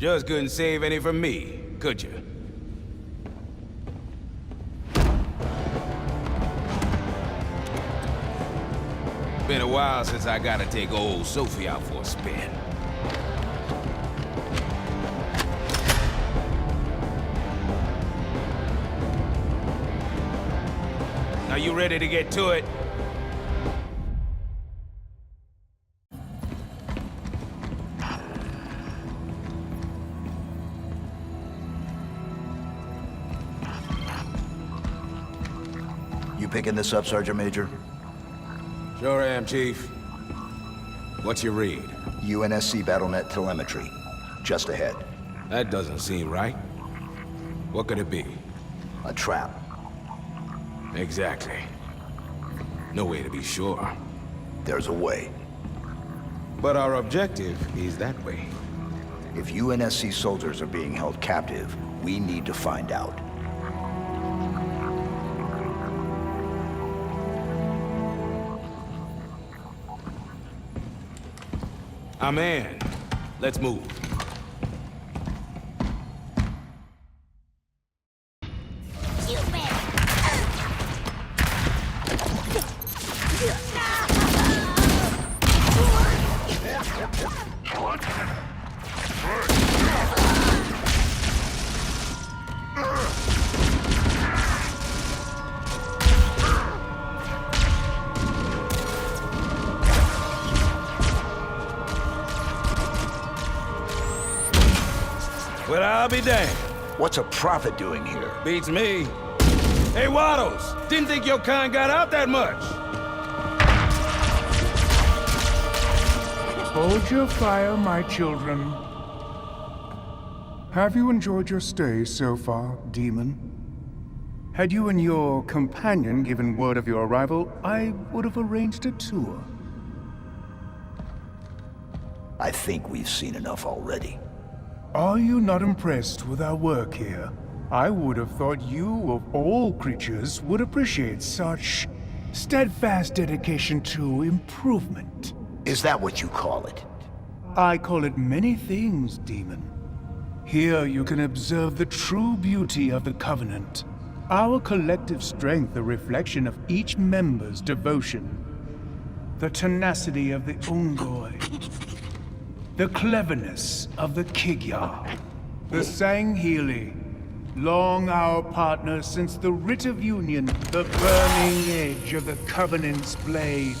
Just couldn't save any from me, could you? Been a while since I gotta take old Sophie out for a spin. Are you ready to get to it? You picking this up, Sergeant Major? Sure am, Chief. What's your read? UNSC BattleNet telemetry. Just ahead. That doesn't seem right. What could it be? A trap. Exactly. No way to be sure. There's a way. But our objective is that way. If UNSC soldiers are being held captive, we need to find out. I'm in. Let's move. Well, I'll be damned. What's a prophet doing here? Beats me. Hey, Waddles! Didn't think your kind got out that much. Hold your fire, my children. Have you enjoyed your stay so far, Demon? Had you and your companion given word of your arrival, I would have arranged a tour. I think we've seen enough already. Are you not impressed with our work here? I would have thought you, of all creatures, would appreciate such steadfast dedication to improvement. Is that what you call it? I call it many things, Demon. Here you can observe the true beauty of the Covenant. Our collective strength a reflection of each member's devotion. The tenacity of the Ungoi. The cleverness of the Kigyar. The Sangheili. Long our partner since the Writ of Union, the burning edge of the Covenant's blade.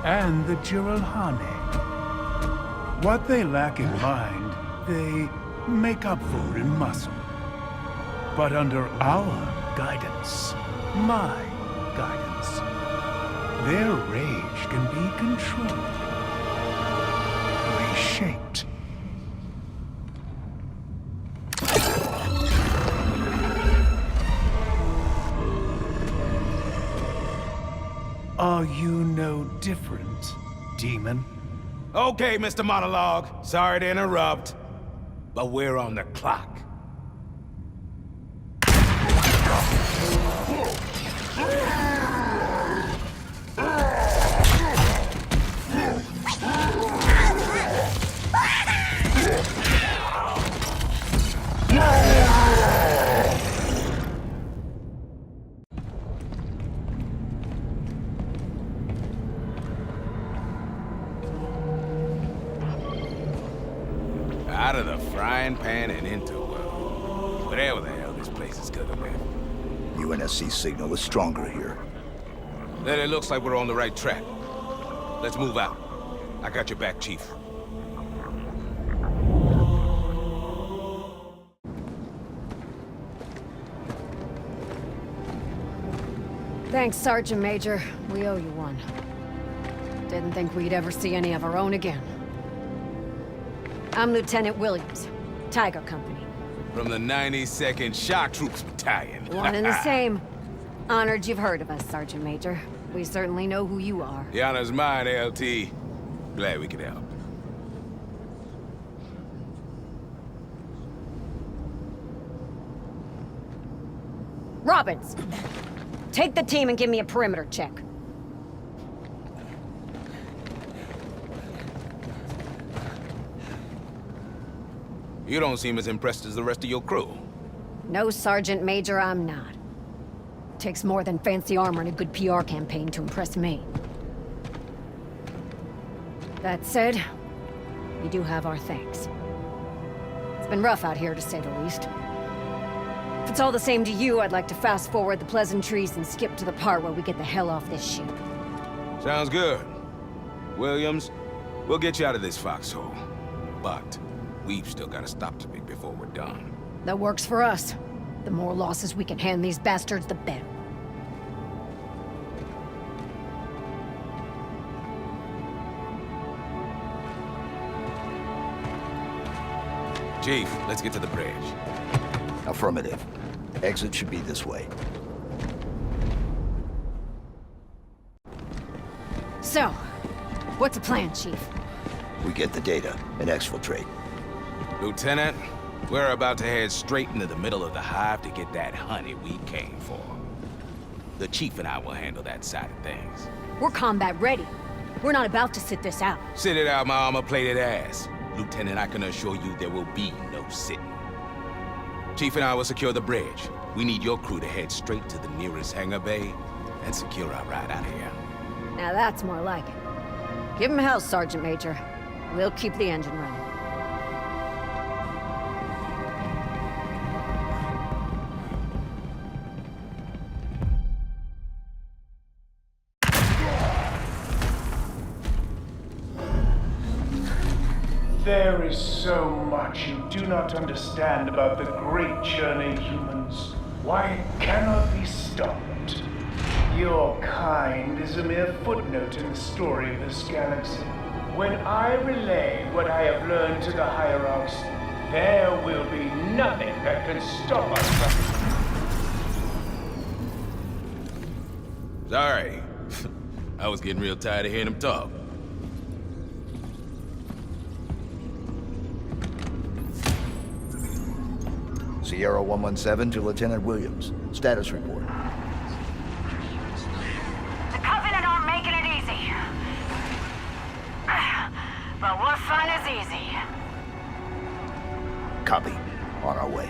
And the Jiralhane. What they lack in mind, they make up for in muscle. But under our guidance, my guidance, their rage can be controlled, reshaped. Are you no different, Demon? Okay, Mr. Monologue. Sorry to interrupt, but we're on the clock. Out of the frying pan and into world. Whatever the hell this place is gonna be. UNSC signal is stronger here. Then it looks like we're on the right track. Let's move out. I got your back, Chief. Thanks, Sergeant Major. We owe you one. Didn't think we'd ever see any of our own again. I'm Lieutenant Williams, Tiger Company. From the 92nd Shock Troops Battalion. One and the same. Honored you've heard of us, Sergeant Major. We certainly know who you are. The honor's mine, LT. Glad we could help. Robbins! Take the team and give me a perimeter check. You don't seem as impressed as the rest of your crew. No, Sergeant Major, I'm not. Takes more than fancy armor and a good PR campaign to impress me. That said, you do have our thanks. It's been rough out here, to say the least. If it's all the same to you, I'd like to fast forward the pleasantries and skip to the part where we get the hell off this ship. Sounds good. Williams, we'll get you out of this foxhole. But we've still got a stop to make before we're done. That works for us. The more losses we can hand these bastards, the better. Chief, let's get to the bridge. Affirmative. Exit should be this way. So, what's the plan, Chief? We get the data and exfiltrate. Lieutenant, we're about to head straight into the middle of the hive to get that honey we came for. The Chief and I will handle that side of things. We're combat ready. We're not about to sit this out. Sit it out, my armor-plated ass. Lieutenant, I can assure you there will be no sitting. Chief and I will secure the bridge. We need your crew to head straight to the nearest hangar bay and secure our ride out of here. Now that's more like it. Give him hell, Sergeant Major. We'll keep the engine running. There is so much you do not understand about the great journey, humans. Why it cannot be stopped. Your kind is a mere footnote in the story of this galaxy. When I relay what I have learned to the hierarchs, there will be nothing that can stop us from... Sorry. I was getting real tired of hearing him talk. Sierra 117 to Lieutenant Williams. Status report. The Covenant aren't making it easy. But what fun is easy? Copy. On our way.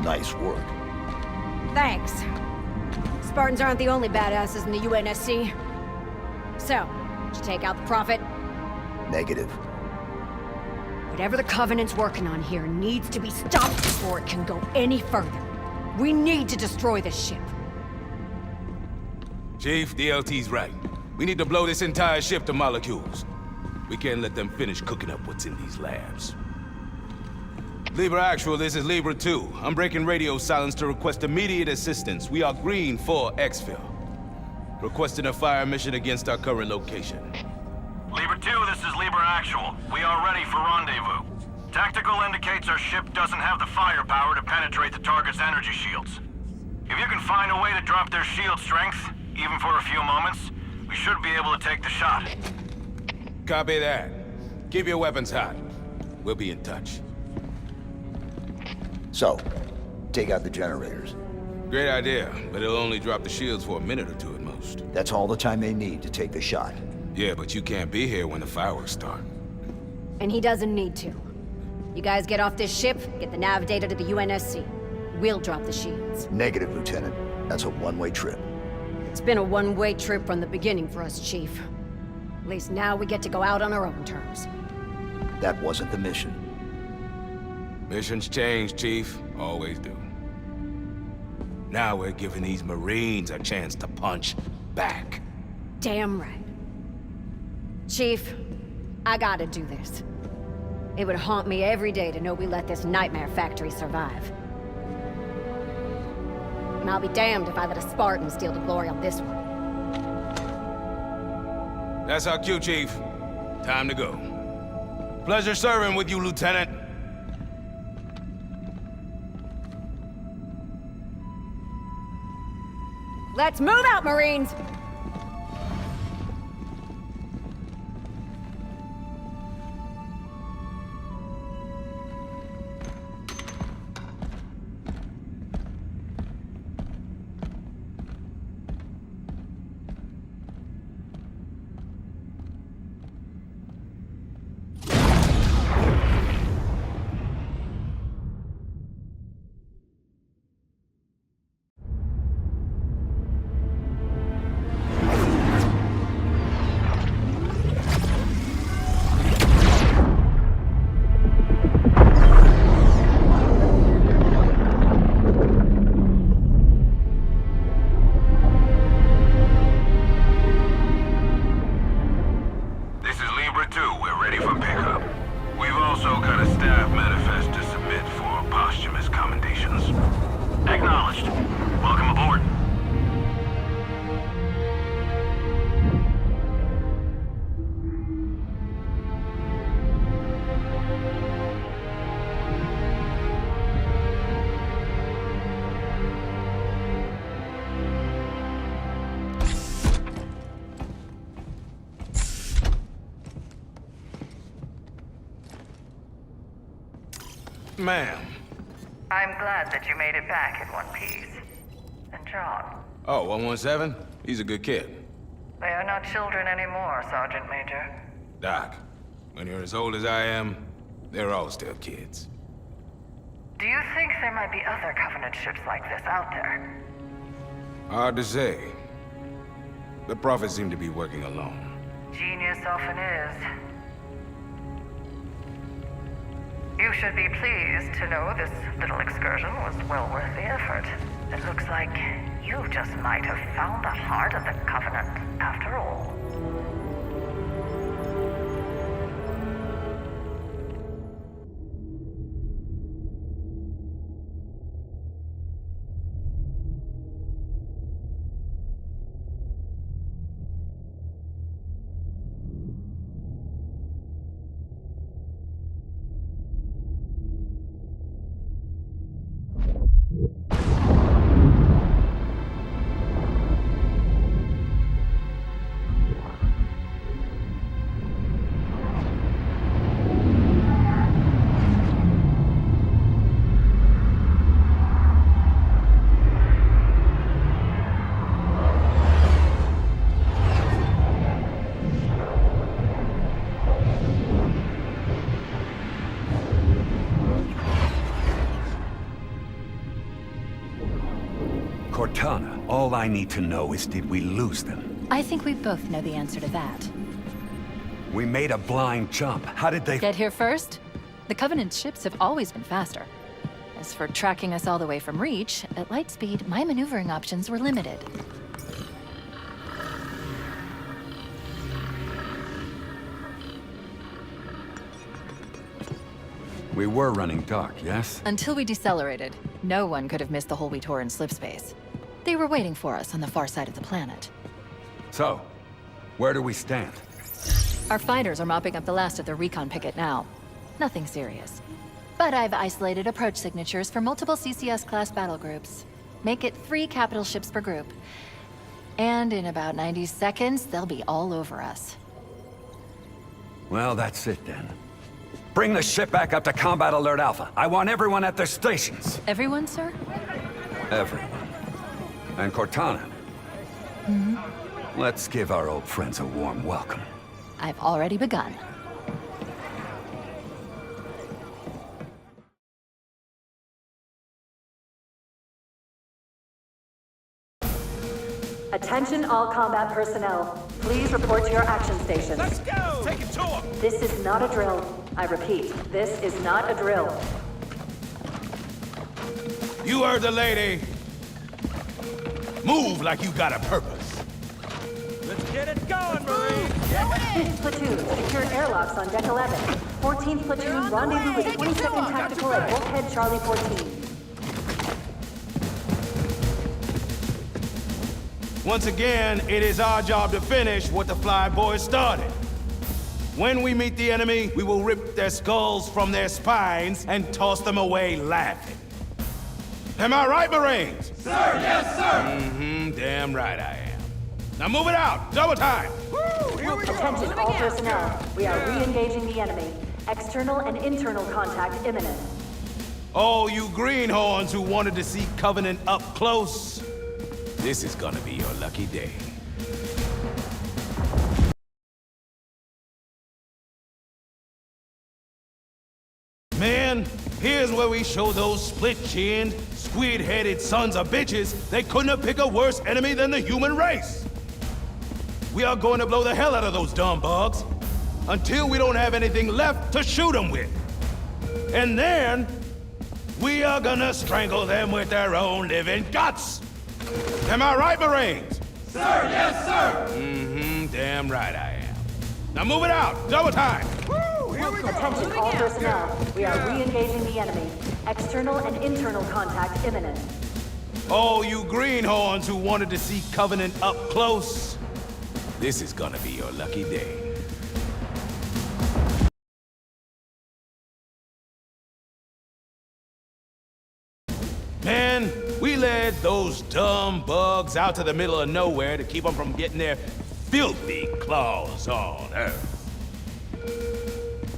Nice work. Thanks. Spartans aren't the only badasses in the UNSC. So, did you take out the Prophet? Negative. Whatever the Covenant's working on here needs to be stopped before it can go any further. We need to destroy this ship. Chief, DLT's right. We need to blow this entire ship to molecules. We can't let them finish cooking up what's in these labs. Libra Actual, this is Libra 2. I'm breaking radio silence to request immediate assistance. We are green for exfil. Requesting a fire mission against our current location. Libra 2, this is Libra Actual. We are ready for rendezvous. Tactical indicates our ship doesn't have the firepower to penetrate the target's energy shields. If you can find a way to drop their shield strength, even for a few moments, we should be able to take the shot. Copy that. Keep your weapons hot. We'll be in touch. So, take out the generators. Great idea, but it'll only drop the shields for a minute or two at most. That's all the time they need to take the shot. Yeah, but you can't be here when the fireworks start. And he doesn't need to. You guys get off this ship, get the nav data to the UNSC. We'll drop the shields. Negative, Lieutenant. That's a one-way trip. It's been a one-way trip from the beginning for us, Chief. At least now we get to go out on our own terms. That wasn't the mission. Missions change, Chief. Always do. Now we're giving these Marines a chance to punch back. Damn right. Chief, I gotta do this. It would haunt me every day to know we let this nightmare factory survive. And I'll be damned if I let a Spartan steal the glory on this one. That's our cue, Chief. Time to go. Pleasure serving with you, Lieutenant. Let's move out, Marines! Ma'am. I'm glad that you made it back in one piece. And John? Oh, 117? He's a good kid. They are not children anymore, Sergeant Major. Doc, when you're as old as I am, they're all still kids. Do you think there might be other Covenant ships like this out there? Hard to say. The Prophets seem to be working alone. Genius often is. You should be pleased to know this little excursion was well worth the effort. It looks like you just might have found the heart of the Covenant after all. Cortana, all I need to know is did we lose them? I think we both know the answer to that. We made a blind jump. How did they— Get here first? The Covenant ships have always been faster. As for tracking us all the way from Reach, at light speed, my maneuvering options were limited. We were running dark, yes? Until we decelerated, no one could have missed the hole we tore in slip space. They were waiting for us on the far side of the planet. So, where do we stand? Our fighters are mopping up the last of the recon picket now. Nothing serious. But I've isolated approach signatures for multiple CCS-class battle groups. Make it 3 capital ships per group. And in about 90 seconds, they'll be all over us. Well, that's it then. Bring the ship back up to Combat Alert Alpha. I want everyone at their stations. Everyone, sir? Everyone. And Cortana. Let's give our old friends a warm welcome. I've already begun. Attention all combat personnel. Please report to your action stations. Let's go! Take it to him! This is not a drill. I repeat, this is not a drill. You heard the lady. Move like you got a purpose. Let's get it going, Marine! 5th Platoon, secure airlocks on Deck 11. 14th Platoon, rendezvous with 22nd Tactical at Wolfhead Charlie 14. Once again, it is our job to finish what the Fly Boys started. When we meet the enemy, we will rip their skulls from their spines and toss them away laughing. Am I right, Marines? Sir, yes, sir! Mm-hmm, damn right I am. Now move it out! Double time! Attention all personnel. We are re-engaging the enemy. External and internal contact imminent. Oh, you greenhorns who wanted to see Covenant up close, this is gonna be your lucky day. Man, here's where we show those split-chinned, squid-headed sons of bitches they couldn't have picked a worse enemy than the human race. We are going to blow the hell out of those dumb bugs until we don't have anything left to shoot them with. And then, we are gonna strangle them with their own living guts. Am I right, Marines? Sir, yes, sir! Mm-hmm, damn right I am. Now move it out, double time. Attention all personnel. We are re-engaging the enemy. External and internal contact imminent. Oh, you greenhorns who wanted to see Covenant up close, this is gonna be your lucky day. Man, we led those dumb bugs out to the middle of nowhere to keep them from getting their filthy claws on Earth.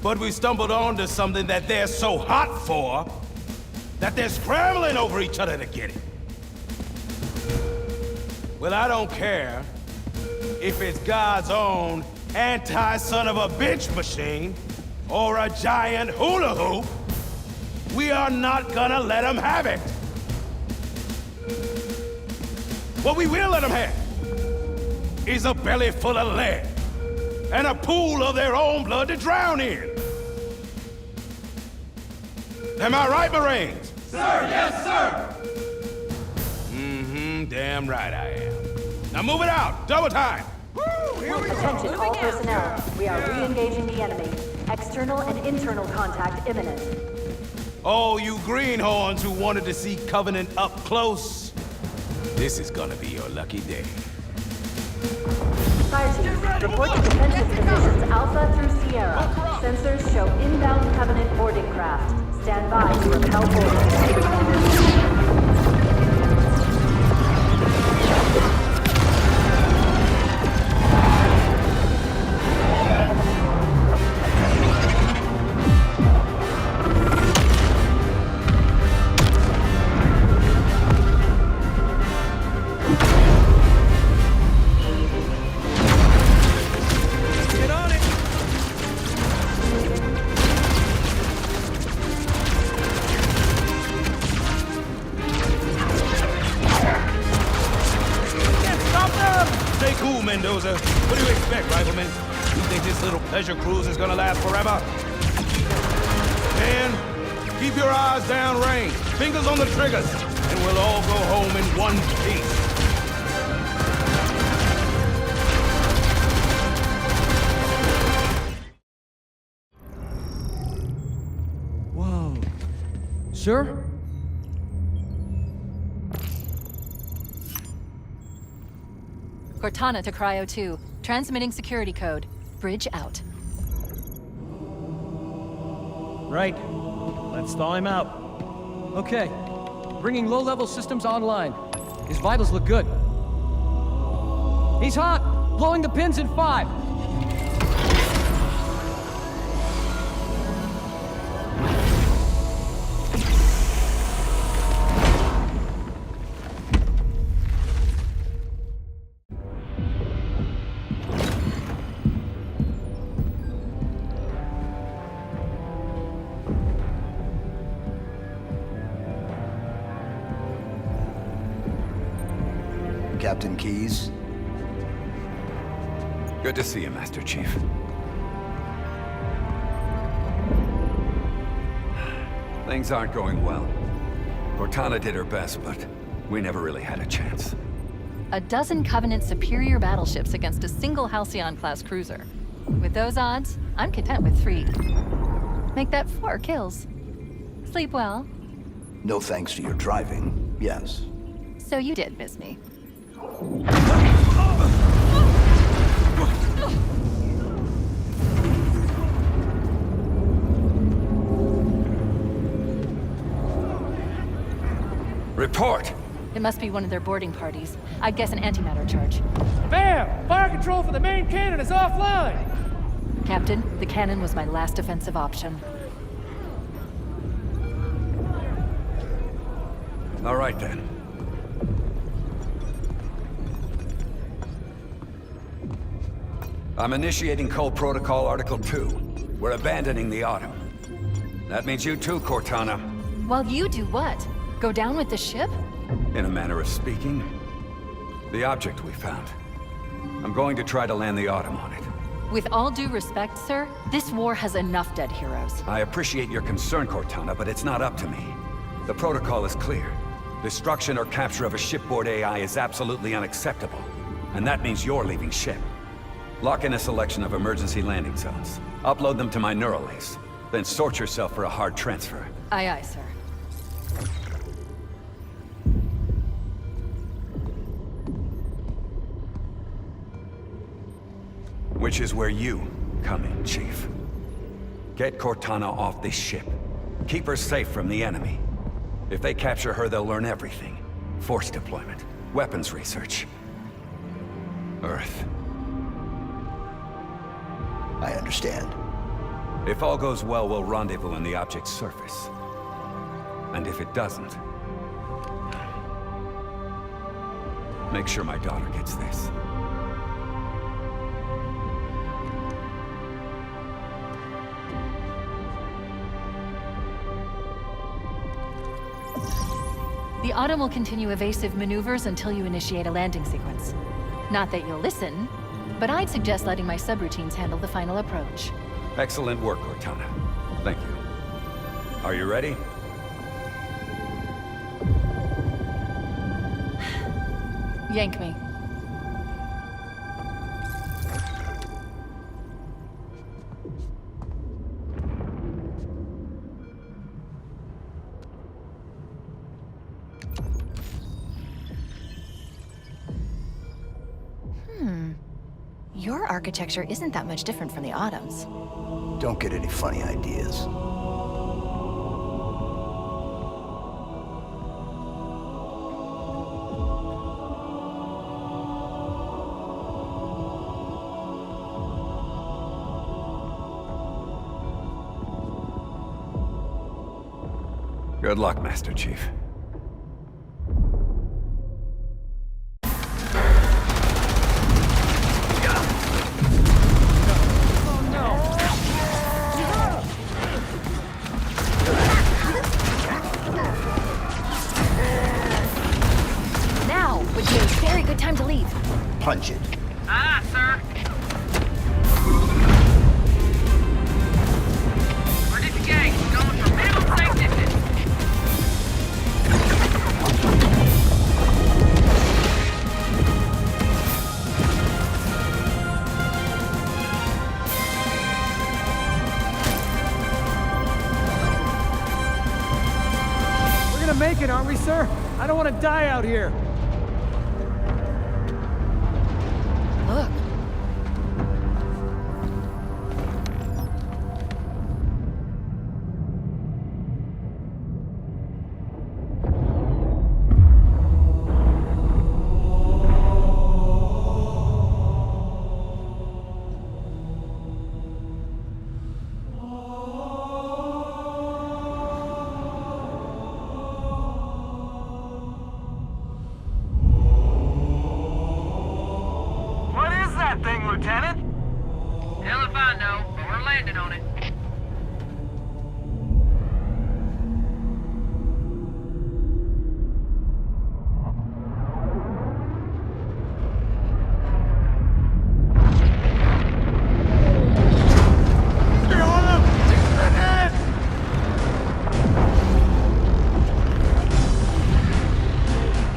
But we stumbled onto something that they're so hot for, that they're scrambling over each other to get it. Well, I don't care if it's God's own anti-son-of-a-bitch machine or a giant hula hoop. We are not gonna let them have it. What we will let them have is a belly full of lead and a pool of their own blood to drown in. Am I right, Marines? Sir, yes, sir! Mm-hmm, damn right I am. Now move it out, double time. Attention all personnel. We are re-engaging the enemy. External and internal contact imminent. Oh, you greenhorns who wanted to see Covenant up close, this is gonna be your lucky day. Fire team, report to defensive positions Alpha through Sierra. Sensors show inbound Covenant boarding craft. Stand by to repel boarding. Mendoza. What do you expect, Rifleman? You think this little pleasure cruise is gonna last forever? Man, keep your eyes downrange, fingers on the triggers, and we'll all go home in one piece. Whoa. Sir? Cortana to Cryo 2. Transmitting security code. Bridge out. Right. Let's thaw him out. Okay. Bringing low-level systems online. His vitals look good. He's hot! Blowing the pins in 5! Captain Keyes? Good to see you, Master Chief. Things aren't going well. Cortana did her best, but we never really had a chance. A dozen Covenant superior battleships against a single Halcyon-class cruiser. With those odds, I'm content with 3. Make that 4 kills. Sleep well? No thanks to your driving, yes. So you did miss me. Report! It must be one of their boarding parties. I'd guess an antimatter charge. Bam! Fire control for the main cannon is offline! Captain, the cannon was my last defensive option. All right then. I'm initiating Cole Protocol Article 2. We're abandoning the Autumn. That means you too, Cortana. While you do what? Go down with the ship? In a manner of speaking. The object we found. I'm going to try to land the Autumn on it. With all due respect, sir, this war has enough dead heroes. I appreciate your concern, Cortana, but it's not up to me. The protocol is clear. Destruction or capture of a shipboard AI is absolutely unacceptable. And that means you're leaving ship. Lock in a selection of emergency landing zones. Upload them to my neural lace. Then sort yourself for a hard transfer. Aye, aye, sir. Which is where you come in, Chief. Get Cortana off this ship. Keep her safe from the enemy. If they capture her, they'll learn everything. Force deployment, weapons research. Earth. I understand. If all goes well, we'll rendezvous on the object's surface. And if it doesn't, make sure my daughter gets this. The Autumn will continue evasive maneuvers until you initiate a landing sequence. Not that you'll listen, but I'd suggest letting my subroutines handle the final approach. Excellent work, Cortana. Thank you. Are you ready? Yank me. Your architecture isn't that much different from the Autumn's. Don't get any funny ideas. Good luck, Master Chief. Punch it. Ah, sir. We're disengaged. Going for minimum safe distance. We're gonna make it, aren't we, sir? I don't want to die out here. Look. Thing, Lieutenant? Hell if I know, but we're landing on it.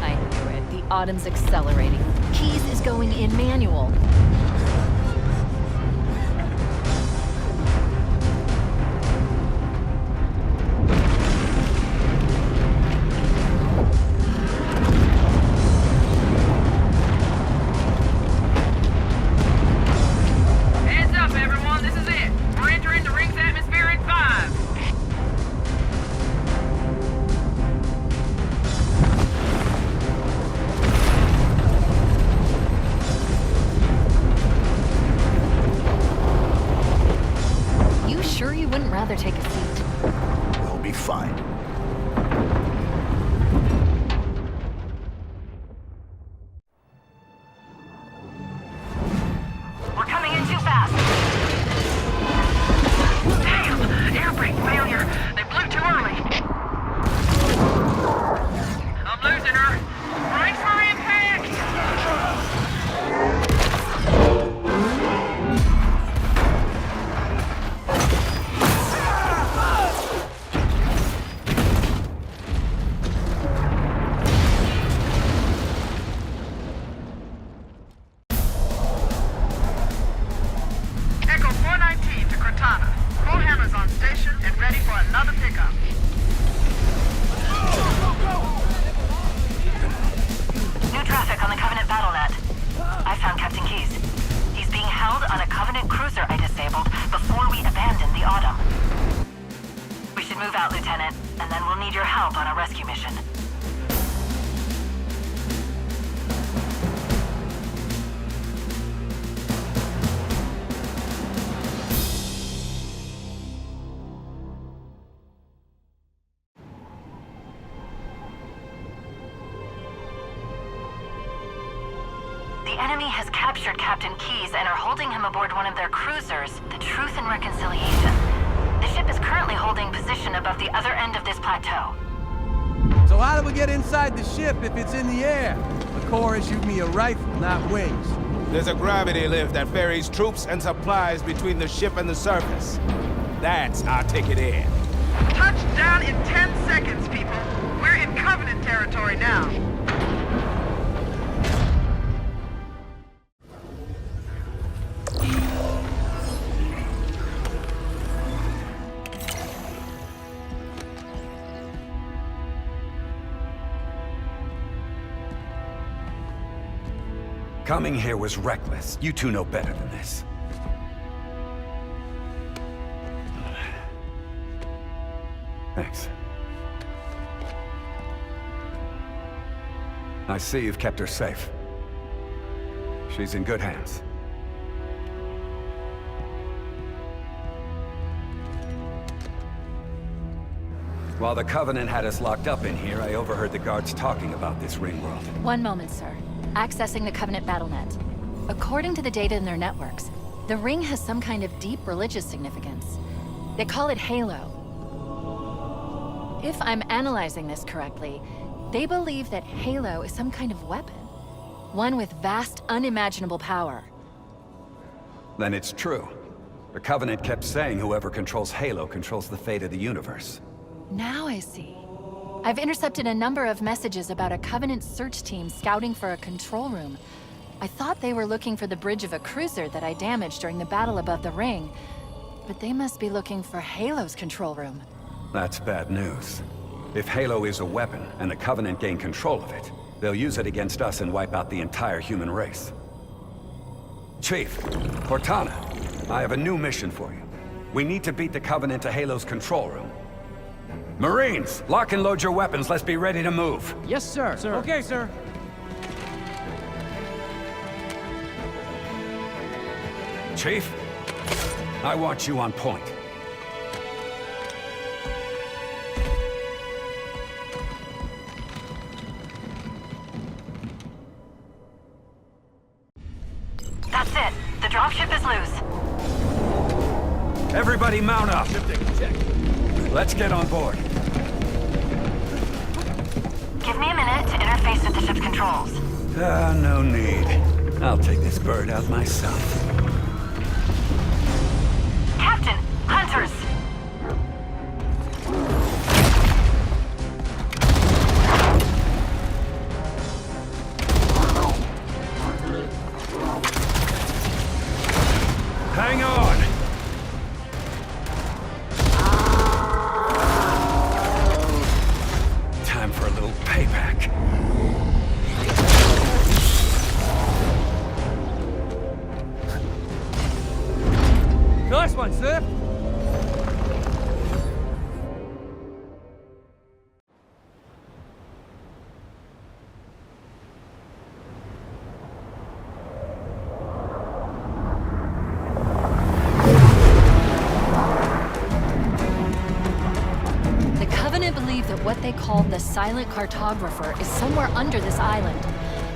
I knew it. The Autumn's accelerating. Keys is going in manual. safe find. We're coming in too fast. Damn! Air brake failure. They blew too early. I'm losing her. Brace for impact! Echo 419 to Cortana. Bullhammer's on station and ready for another pickup. New traffic on the Covenant BattleNet. I found Captain Keyes. He's being held on a Covenant cruiser I disabled before we abandoned the Autumn. We should move out, Lieutenant, and then we'll need your help on a rescue mission. The enemy has captured Captain Keyes and are holding him aboard one of their cruisers, the Truth and Reconciliation. The ship is currently holding position above the other end of this plateau. So how do we get inside the ship if it's in the air? The Corps issued me a rifle, not wings. There's a gravity lift that ferries troops and supplies between the ship and the surface. That's our ticket in. Touchdown in 10 seconds, people. We're in Covenant territory now. Coming here was reckless. You two know better than this. Thanks. I see you've kept her safe. She's in good hands. While the Covenant had us locked up in here, I overheard the guards talking about this ringworld. One moment, sir. Accessing the Covenant BattleNet. According to the data in their networks, the ring has some kind of deep religious significance. They call it Halo. If I'm analyzing this correctly, they believe that Halo is some kind of weapon. One with vast, unimaginable power. Then it's true. The Covenant kept saying whoever controls Halo controls the fate of the universe. Now I see. I've intercepted a number of messages about a Covenant search team scouting for a control room. I thought they were looking for the bridge of a cruiser that I damaged during the battle above the ring. But they must be looking for Halo's control room. That's bad news. If Halo is a weapon, and the Covenant gain control of it, they'll use it against us and wipe out the entire human race. Chief, Cortana, I have a new mission for you. We need to beat the Covenant to Halo's control room. Marines, lock and load your weapons. Let's be ready to move. Yes, sir. Okay, sir. Chief, I want you on point. That's it. The dropship is loose. Everybody mount up. Let's get on board. Give me a minute to interface with the ship's controls. No need. I'll take this bird out myself. Captain, hunters! Hang on! Time for a little payback. Covenant believe that what they call the Silent Cartographer is somewhere under this island.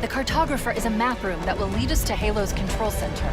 The Cartographer is a map room that will lead us to Halo's control center.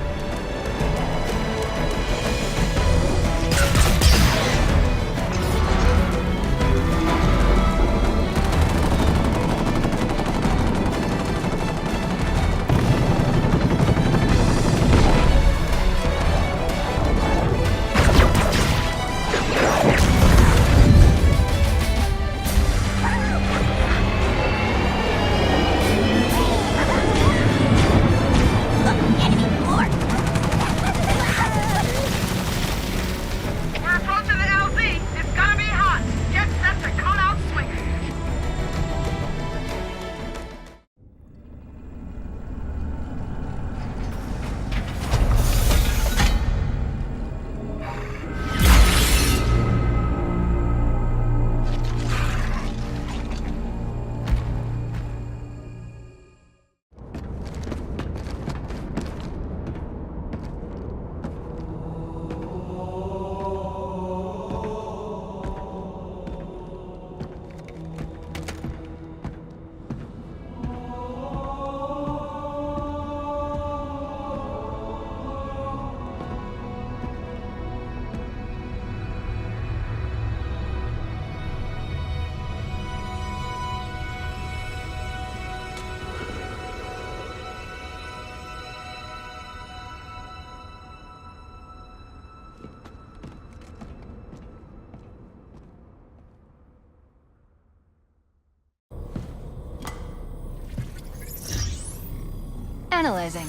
We're approaching the LZ. It's gonna be hot. Get set to come out swinging. Analyzing.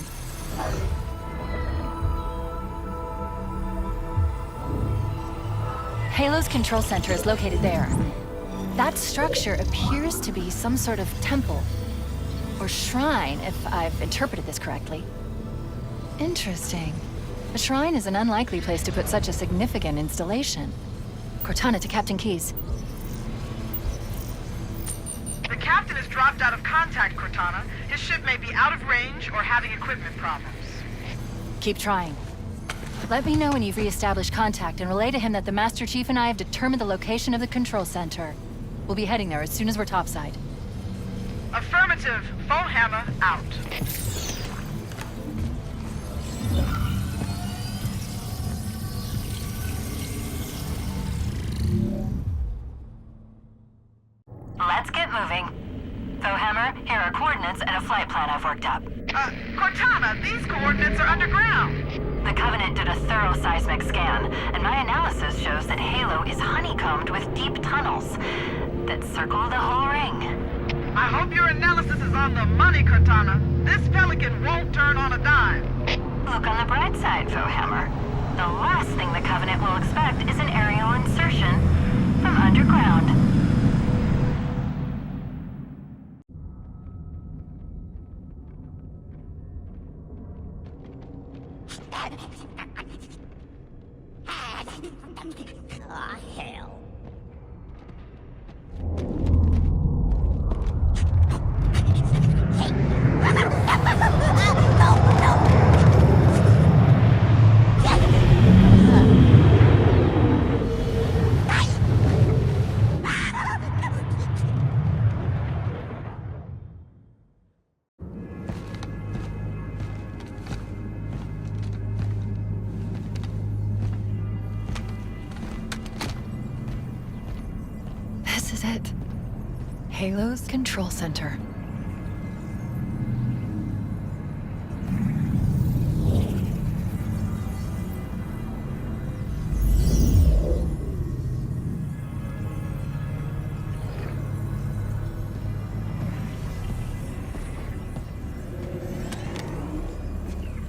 Halo's control center is located there. That structure appears to be some sort of temple. Or shrine, if I've interpreted this correctly. Interesting. A shrine is an unlikely place to put such a significant installation. Cortana to Captain Keyes. The captain has dropped out of contact, Cortana. His ship may be out of range or having equipment problems. Keep trying. Let me know when you've re-established contact and relay to him that the Master Chief and I have determined the location of the control center. We'll be heading there as soon as we're topside. Affirmative. Phone hammer out. Let's get moving. Hammer, here are coordinates and a flight plan I've worked up. Cortana, these coordinates are underground. The Covenant did a thorough seismic scan, and my analysis shows that Halo is honeycombed with deep tunnels that circle the whole ring. I hope your analysis is on the money, Cortana. This Pelican won't turn on a dime. Look on the bright side, Hammer. The last thing the Covenant will expect is an aerial insertion from underground. Ah, hell. This is it. Halo's control center.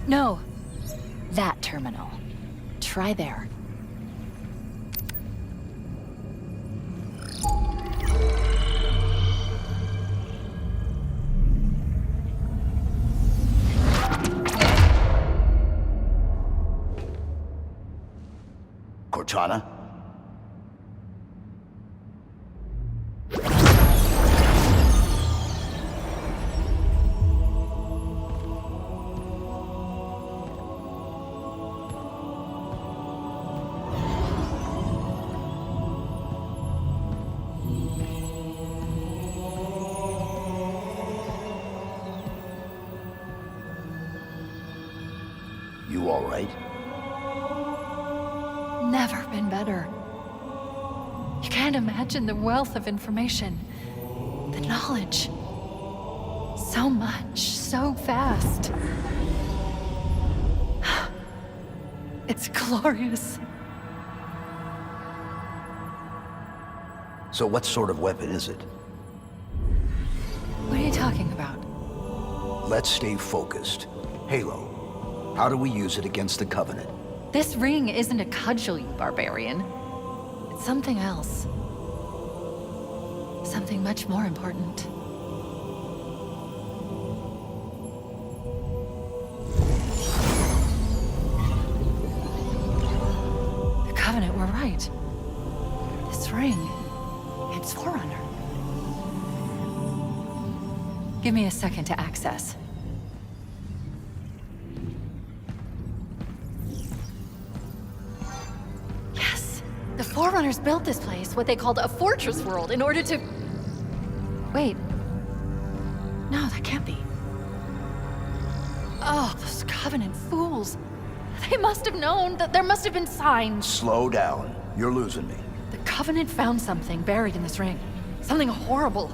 No. That terminal. Try there. Cortana? right? Never been better. You can't imagine the wealth of information, the knowledge. So much, so fast. It's glorious. So what sort of weapon is it? What are you talking about? Let's stay focused. Halo, how do we use it against the Covenant? This ring isn't a cudgel, you barbarian. It's something else. Something much more important. The Covenant were right. This ring, it's Forerunner. Give me a second to access. The Forerunners built this place, what they called a fortress world, in order to... Wait. No, that can't be. Oh, those Covenant fools. They must have known that there must have been signs. Slow down. You're losing me. The Covenant found something buried in this ring. Something horrible.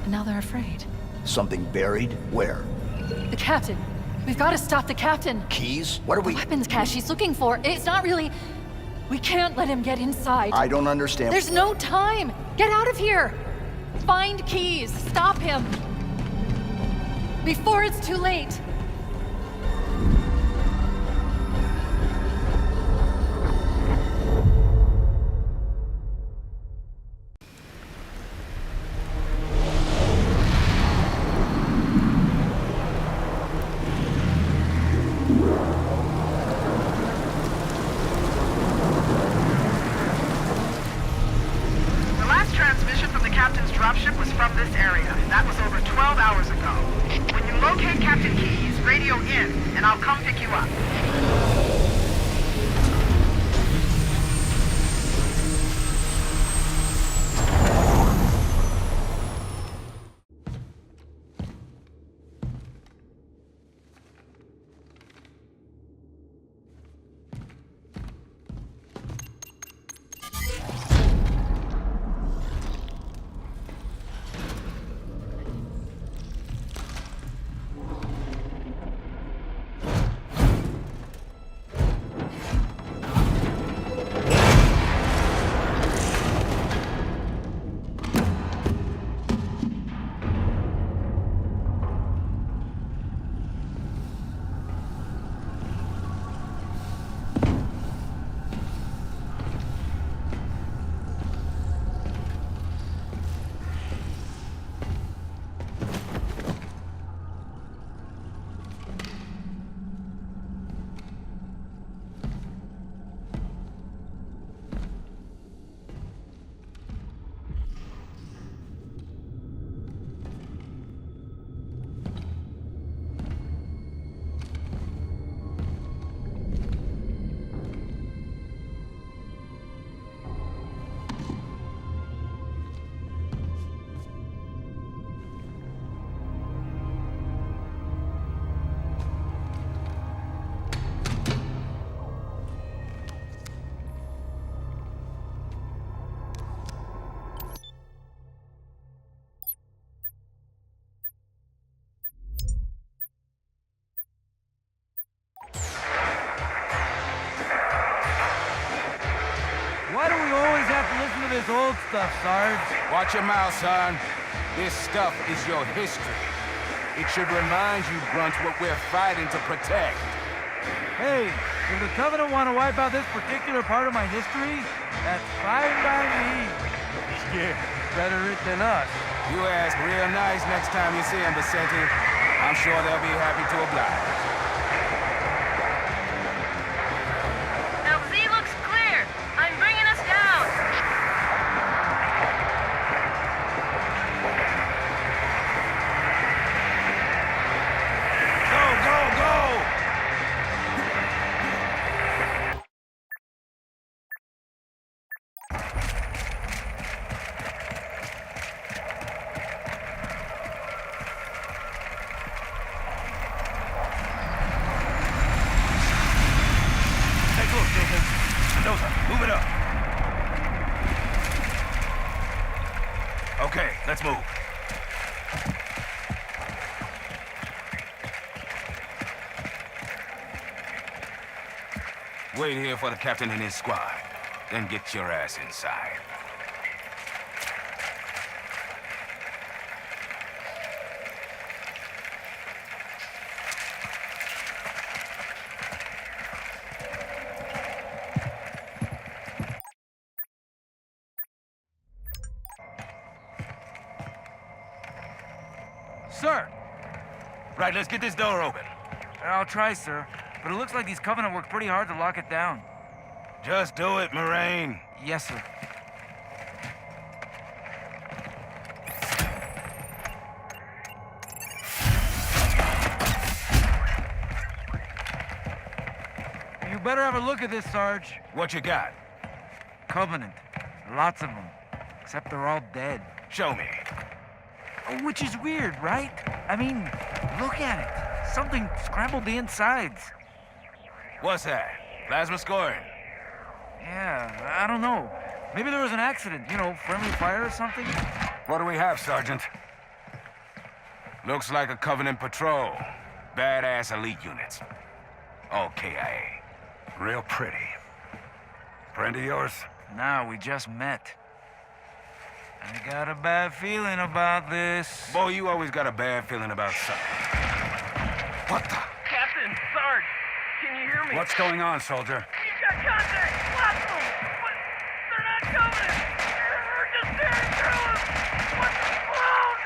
And now they're afraid. Something buried? Where? The captain. We've got to stop the captain. Keys? What are we... The weapons cache he's looking for. It's not really... We can't let him get inside. I don't understand. There's no time! Get out of here! Find keys! Stop him! Before it's too late! Dropship was from this area. That was over 12 hours ago. When you locate Captain Keyes, radio in, and I'll come pick you up. Why do we always have to listen to this old stuff, Sarge? Watch your mouth, son. This stuff is your history. It should remind you, Grunt, what we're fighting to protect. Hey, if the Covenant want to wipe out this particular part of my history, that's fine by me. Yeah, better it than us. You ask real nice next time you see him, Vicente. I'm sure they'll be happy to oblige. LZ looks clear. I'm bringing us down. Go, go, go! Okay, let's move. Wait here for the captain and his squad. Then get your ass inside. Sir! Right, let's get this door open. I'll try, sir. But it looks like these Covenant worked pretty hard to lock it down. Just do it, Moraine. Yes, sir. You better have a look at this, Sarge. What you got? Covenant. Lots of them. Except they're all dead. Show me. Which is weird, right? I mean, look at it. Something scrambled the insides. What's that? Plasma scoring? Yeah, I don't know. Maybe there was an accident, you know, friendly fire or something? What do we have, Sergeant? Looks like a Covenant patrol. Badass elite units. All KIA. Real pretty. Friend of yours? No, we just met. I got a bad feeling about this. Boy, you always got a bad feeling about something. What the? Captain, Sarge, can you hear me? What's going on, soldier? You've got contact! Lots of them! But they're not coming! We're just staring through them! What's... Oh,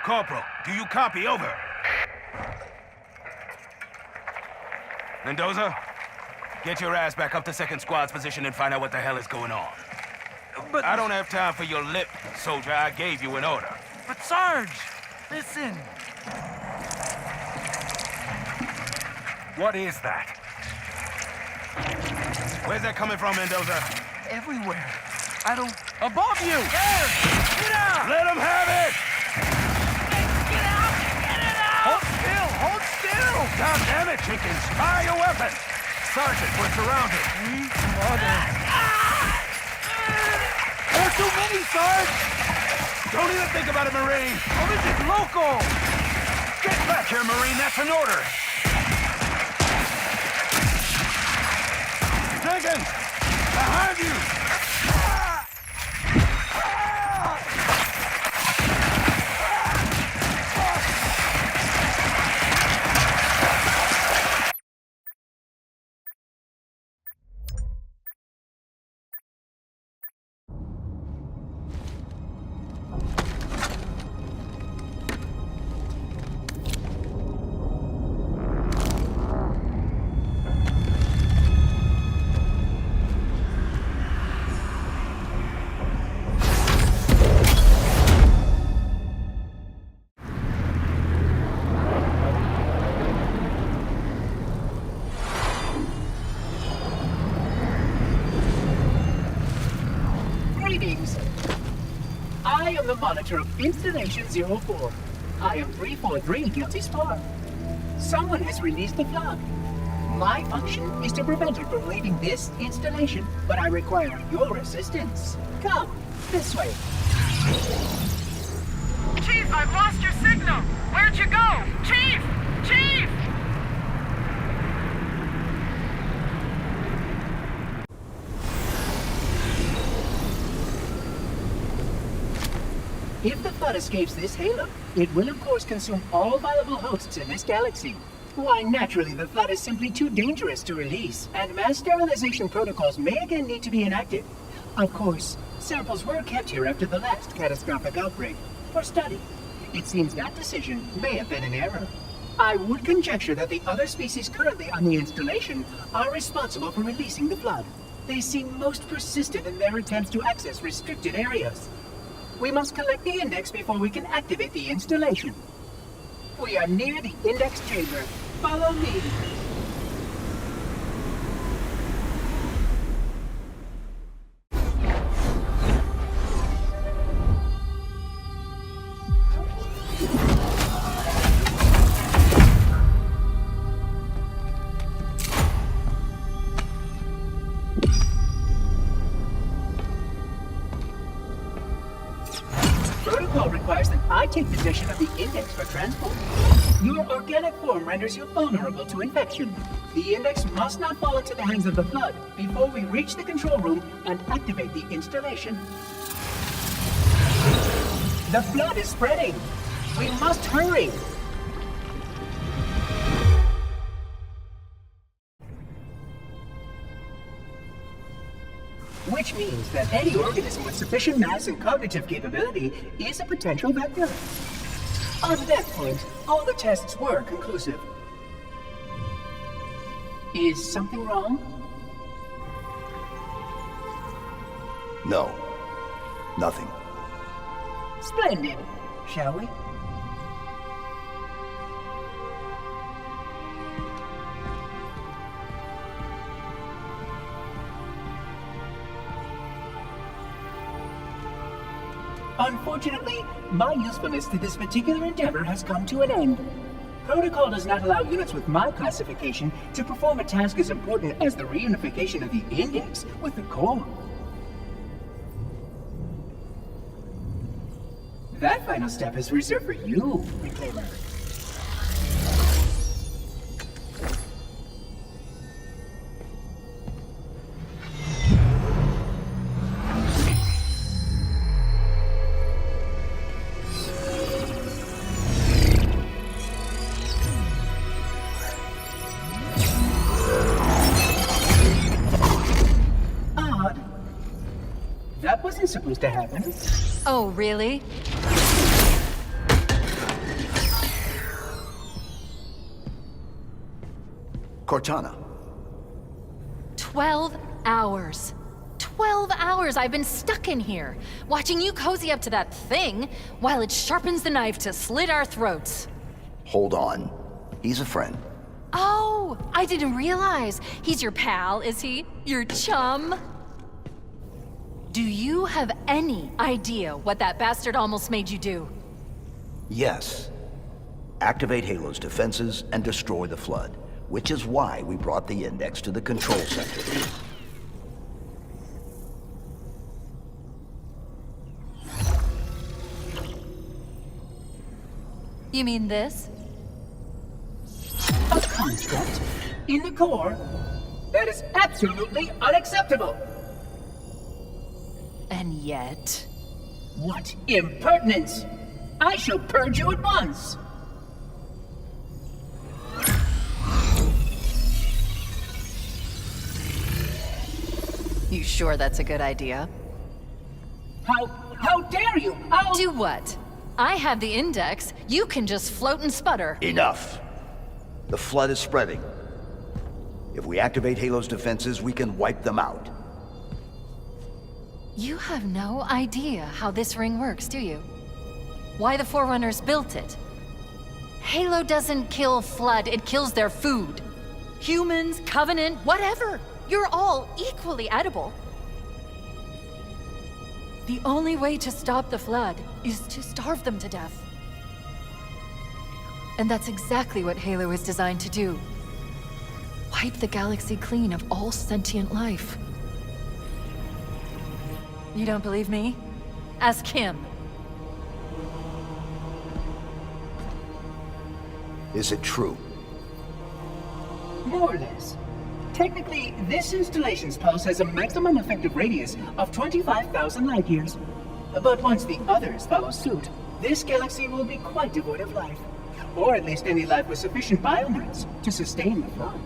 no! Corporal, do you copy? Over. Mendoza, get your ass back up to second squad's position and find out what the hell is going on. But... I don't have time for your lip, soldier. I gave you an order. But Sarge, listen. What is that? Where's that coming from, Mendoza? Everywhere. I don't... Above you! There! Get out! Let him have it! Get out! Get it out! Hold still! Hold still! God damn it, Jenkins! Fire your weapon! Sergeant, we're surrounded. Sweet mother. There's too many, Sarge! Don't even think about it, Marine! Oh, this is local! Get back here, Marine! That's an order! Jenkins! Behind you! I am the monitor of Installation 04. I am 343 Guilty Spar. Someone has released the flood. My function is to prevent it from leaving this installation, but I require your assistance. Come, this way. Chief, I've lost your signal. Where'd you go? Chief! Chief! If the flood escapes this halo, it will of course consume all viable hosts in this galaxy. Why, naturally, the flood is simply too dangerous to release, and mass sterilization protocols may again need to be enacted. Of course, samples were kept here after the last catastrophic outbreak, for study. It seems that decision may have been an error. I would conjecture that the other species currently on the installation are responsible for releasing the flood. They seem most persistent in their attempts to access restricted areas. We must collect the index before we can activate the installation. We are near the index chamber. Follow me. protocol requires that I take possession of the index for transport. Your organic form renders you vulnerable to infection. The index must not fall into the hands of the Flood before we reach the control room and activate the installation. The Flood is spreading. We must hurry. Which means that any organism with sufficient mass and cognitive capability is a potential vector. On that point, all the tests were conclusive. Is something wrong? No. Nothing. Splendid. Shall we? Unfortunately, my usefulness to this particular endeavor has come to an end. Protocol does not allow units with my classification to perform a task as important as the reunification of the index with the core. That final step is reserved for you, Reclaimer. That wasn't supposed to happen. Oh, really? Cortana. 12 hours. 12 hours I've been stuck in here, watching you cozy up to that thing while it sharpens the knife to slit our throats. Hold on. He's a friend. Oh, I didn't realize. He's your pal, is he? Your chum? Do you have any idea what that bastard almost made you do? Yes. Activate Halo's defenses and destroy the Flood, which is why we brought the index to the control center. You mean this? A construct in the core? That is absolutely unacceptable! And yet... What impertinence! I shall purge you at once! You sure that's a good idea? How dare you! I'll... Do what? I have the index. You can just float and sputter. Enough. The Flood is spreading. If we activate Halo's defenses, we can wipe them out. You have no idea how this ring works, do you? Why the Forerunners built it? Halo doesn't kill Flood, it kills their food. Humans, Covenant, whatever. You're all equally edible. The only way to stop the Flood is to starve them to death. And that's exactly what Halo is designed to do. Wipe the galaxy clean of all sentient life. You don't believe me? Ask him. Is it true? More or less. Technically, this installation's pulse has a maximum effective radius of 25,000 light years. But once the others follow suit, this galaxy will be quite devoid of life. Or at least any life with sufficient biomass to sustain the Flood.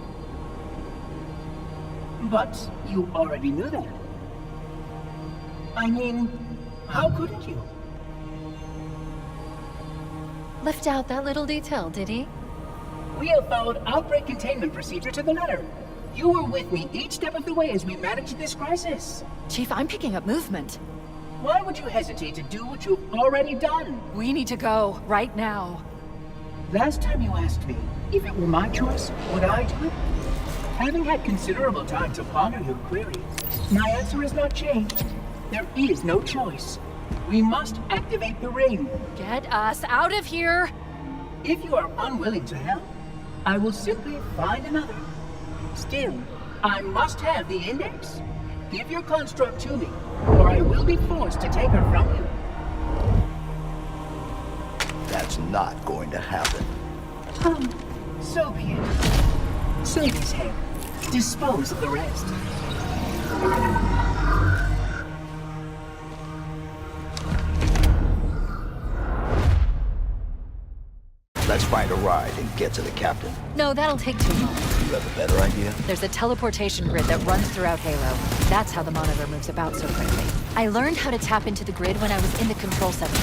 But you already knew that. I mean, how couldn't you? Left out that little detail, did he? We have followed outbreak containment procedure to the letter. You were with me each step of the way as we managed this crisis. Chief, I'm picking up movement. Why would you hesitate to do what you've already done? We need to go, right now. Last time you asked me if it were my choice, would I do it? Having had considerable time to ponder your query, my answer has not changed. There is no choice. We must activate the ring. Get us out of here! If you are unwilling to help, I will simply find another. Still, I must have the index. Give your construct to me, or I will be forced to take her from you. It's not going to happen. So be it. Save his head. Dispose of the rest. Let's find a ride and get to the captain. No, that'll take too long. You have a better idea? There's a teleportation grid that runs throughout Halo. That's how the monitor moves about so quickly. I learned how to tap into the grid when I was in the control center.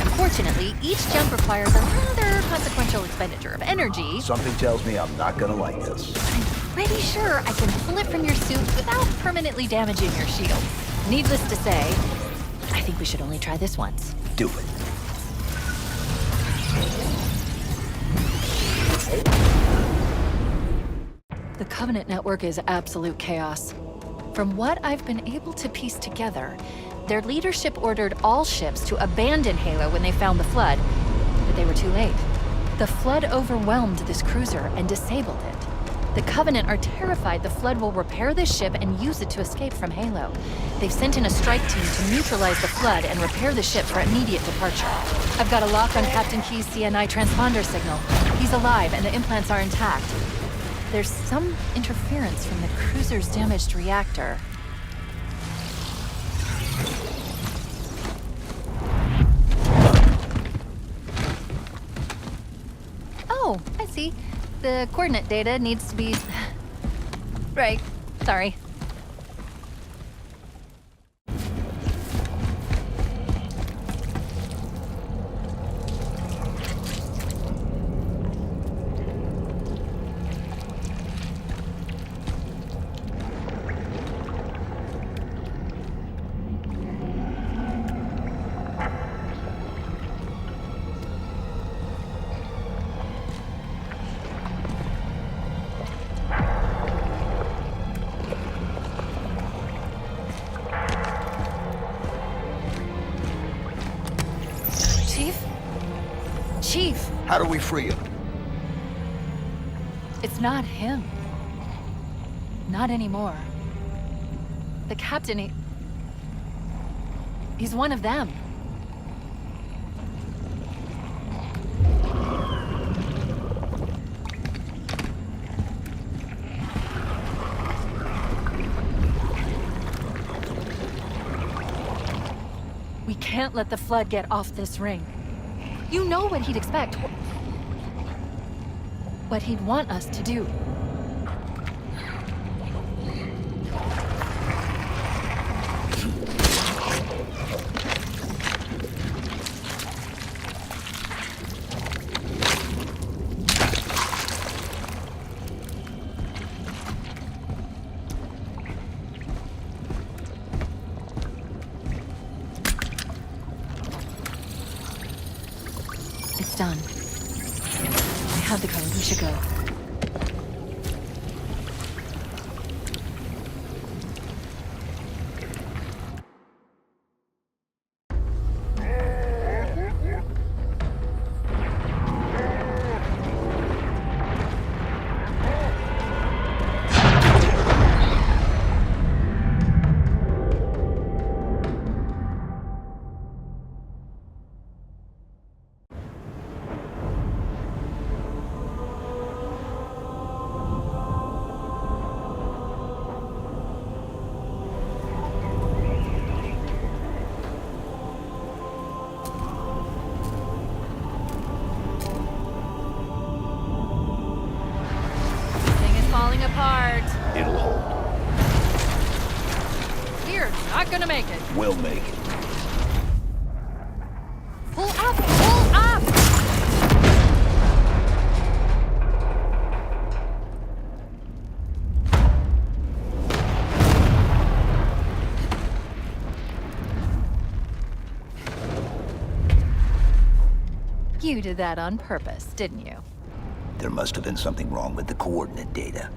Unfortunately, each jump requires a rather consequential expenditure of energy. Something tells me I'm not gonna like this. I'm pretty sure I can pull it from your suit without permanently damaging your shield. Needless to say, I think we should only try this once. Do it. The Covenant network is absolute chaos. From what I've been able to piece together, their leadership ordered all ships to abandon Halo when they found the Flood, but they were too late. The Flood overwhelmed this cruiser and disabled it. The Covenant are terrified the Flood will repair this ship and use it to escape from Halo. They've sent in a strike team to neutralize the Flood and repair the ship for immediate departure. I've got a lock on Captain Key's CNI transponder signal. He's alive and the implants are intact. There's some interference from the cruiser's damaged reactor. Oh, I see. The coordinate data needs to be... Right, sorry. Chief! How do we free him? It's not him. Not anymore. The captain, he's one of them. We can't let the Flood get off this ring. You know what he'd expect. What he'd want us to do. It's done. I have the code. We should go. Apart. It'll hold. We're not gonna make it. We'll make it. Pull up! Pull up! You did that on purpose, didn't you? There must have been something wrong with the coordinate data.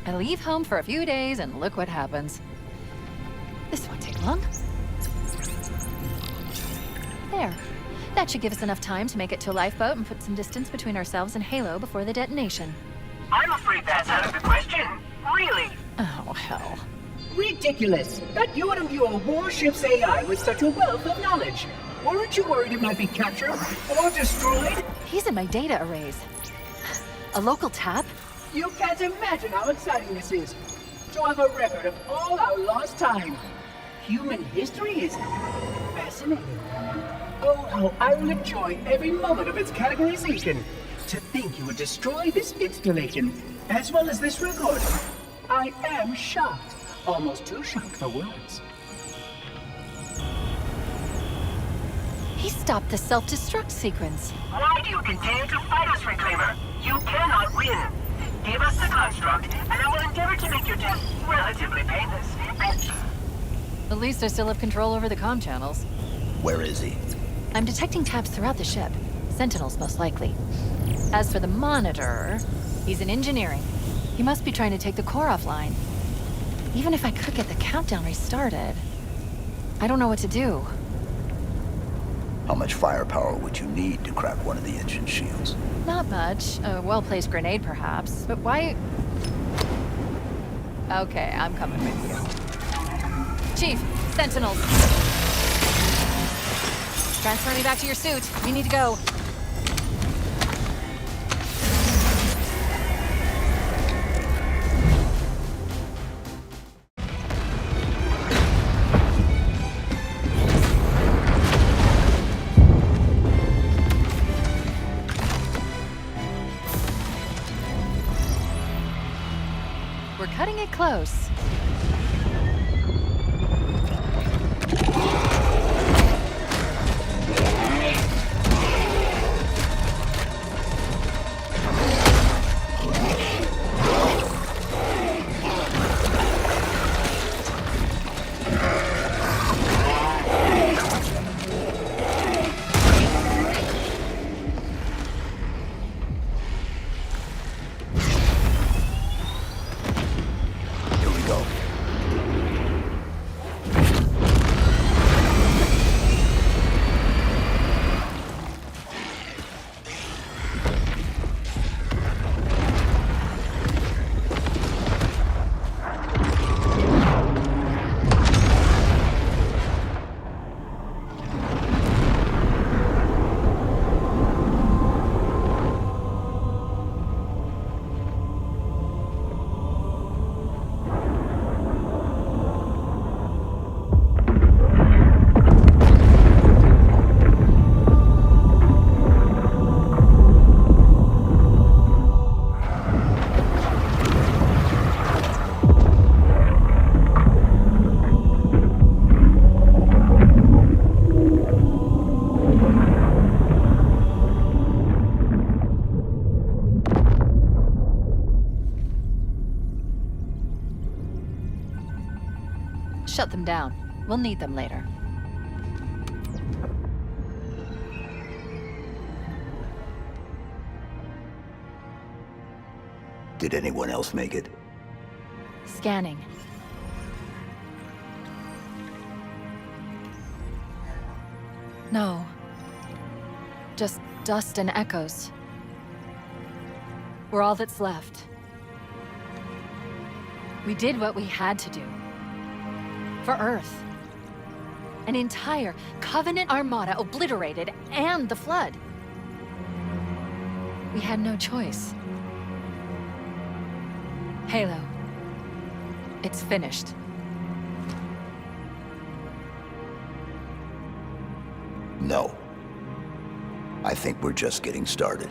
I leave home for a few days and look what happens. This won't take long. There. That should give us enough time to make it to a lifeboat and put some distance between ourselves and Halo before the detonation. I'm afraid that's out of the question. Really? Oh, hell. Ridiculous! That you wouldn't view a warship's AI with such a wealth of knowledge. Weren't you worried it might be captured or destroyed? He's in my data arrays. A local tap? You can't imagine how exciting this is. To have a record of all our lost time. Human history is fascinating. Oh, how I will enjoy every moment of its categorization. To think you would destroy this installation, as well as this record. I am shocked. Almost too shocked for words. He stopped the self-destruct sequence. Why do you continue to fight us, Reclaimer? You cannot win. Give us the construct, and I will endeavor to make your death relatively painless. At least I still have control over the comm channels. Where is he? I'm detecting taps throughout the ship. Sentinels, most likely. As for the monitor, he's in engineering. He must be trying to take the core offline. Even if I could get the countdown restarted, I don't know what to do. How much firepower would you need to crack one of the engine shields? Not much. A well-placed grenade, perhaps. But why... Okay, I'm coming with you. Chief, Sentinels. Transfer me back to your suit. We need to go. We're cutting it close. Shut them down. We'll need them later. Did anyone else make it? Scanning. No. Just dust and echoes. We're all that's left. We did what we had to do. For Earth. An entire Covenant armada obliterated, and the Flood. We had no choice. Halo. It's finished. No. I think we're just getting started.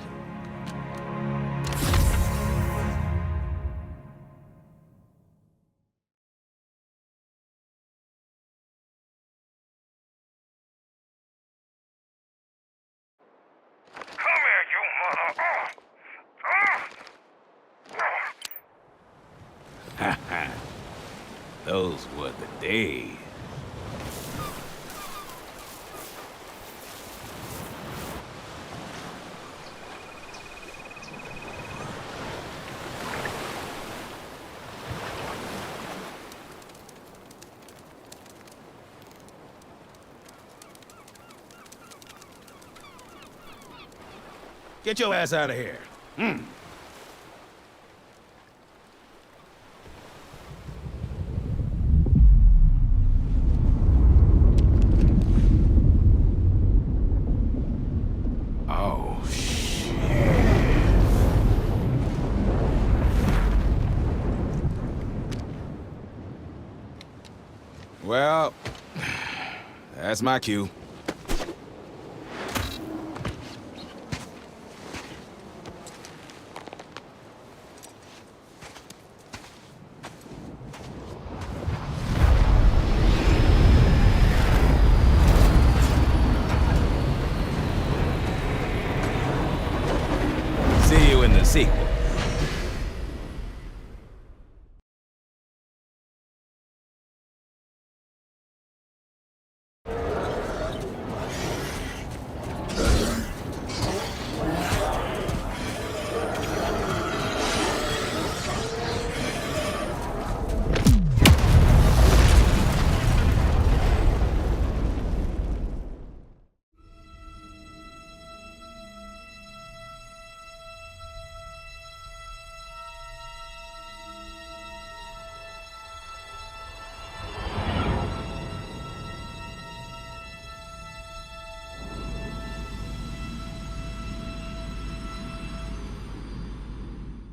Those were the days. Get your ass out of here. Oh, shit. Well, that's my cue.